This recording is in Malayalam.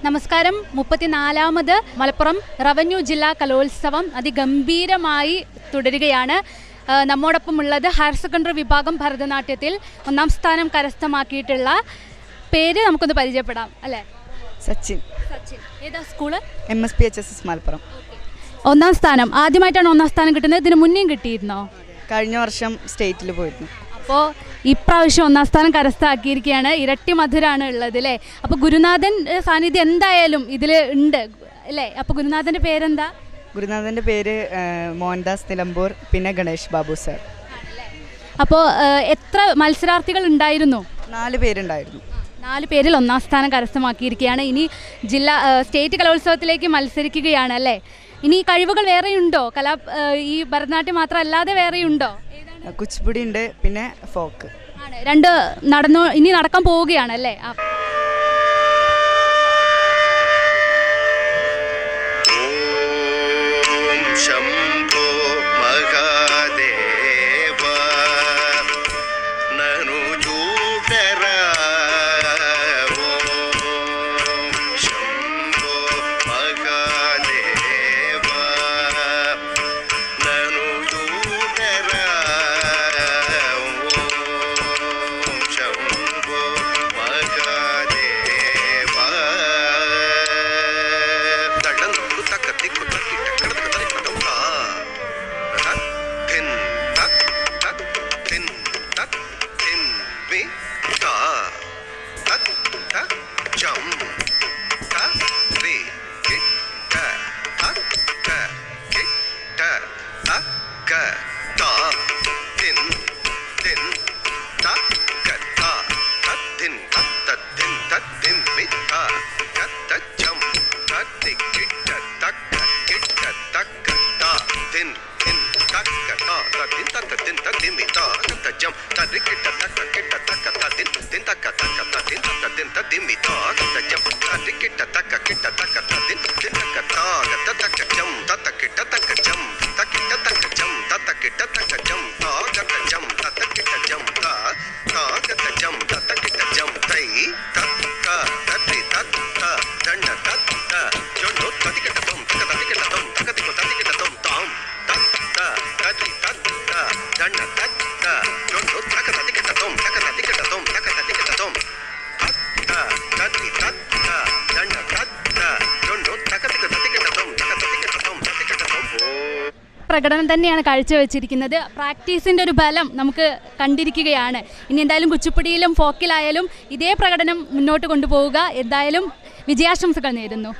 നമസ്കാരം. 34ാമത് മലപ്പുറം റവന്യൂ ജില്ലാ കലോത്സവം അതിഗംഭീരമായി തുടരുകയാണ്. നമ്മോടൊപ്പമുള്ളത് ഹയർ സെക്കൻഡറി വിഭാഗം ഭരതനാട്യത്തിൽ 1ാം സ്ഥാനം കരസ്ഥമാക്കിയിട്ടുള്ള പേര് നമുക്കൊന്ന് പരിചയപ്പെടാം അല്ലേ? സച്ചിൻ. ഏതാ സ്കൂള്? MSPHSS മലപ്പുറം. 1ാം സ്ഥാനം. ആദ്യമായിട്ടാണ് 1ാം സ്ഥാനം കിട്ടുന്നത്? ഇതിന് മുന്നേയും കിട്ടിയിരുന്നോ? കഴിഞ്ഞ വർഷം സ്റ്റേറ്റിൽ പോയിരുന്നു. അപ്പോൾ ഇപ്രാവശ്യം 1ാം സ്ഥാനം കരസ്ഥമാക്കിയിരിക്കുകയാണ്. ഇരട്ടി മധുരാണ് ഉള്ളത് അല്ലേ? അപ്പോൾ ഗുരുനാഥൻ സാന്നിധ്യം എന്തായാലും ഇതിൽ ഉണ്ട് അല്ലേ? അപ്പോൾ ഗുരുനാഥൻ്റെ പേരെന്താ? ഗുരുനാഥൻ്റെ പേര് മോഹൻദാസ് നിലമ്പൂർ, പിന്നെ ഗണേഷ് ബാബു സാർ. അപ്പോൾ എത്ര മത്സരാർത്ഥികൾ ഉണ്ടായിരുന്നു? 4 പേരുണ്ടായിരുന്നു. 4 പേരിൽ 1ാം സ്ഥാനം കരസ്ഥമാക്കിയിരിക്കുകയാണ്. ഇനി സ്റ്റേറ്റ് കലോത്സവത്തിലേക്ക് മത്സരിക്കുകയാണ് അല്ലേ? ഇനി കഴിവുകൾ വേറെയുണ്ടോ? ഈ ഭരതനാട്യം മാത്രമല്ലാതെ വേറെയുണ്ടോ? കുച്ചിപ്പുടി ഉണ്ട്, പിന്നെ ഫോക്ക് ആണ്. ഇനി നടക്കാൻ പോവുകയാണ് അല്ലേ? പ്രകടനം തന്നെയാണ് കാഴ്ചവെച്ചിരിക്കുന്നത്. പ്രാക്ടീസിൻ്റെ ഒരു ബലം നമുക്ക് കണ്ടിരിക്കുകയാണ്. ഇനി എന്തായാലും കുച്ചിപ്പുടിയിലും ഫോക്കിലായാലും ഇതേ പ്രകടനം മുന്നോട്ട് കൊണ്ടുപോവുക. എന്തായാലും വിജയാശംസകൾ നേരുന്നു.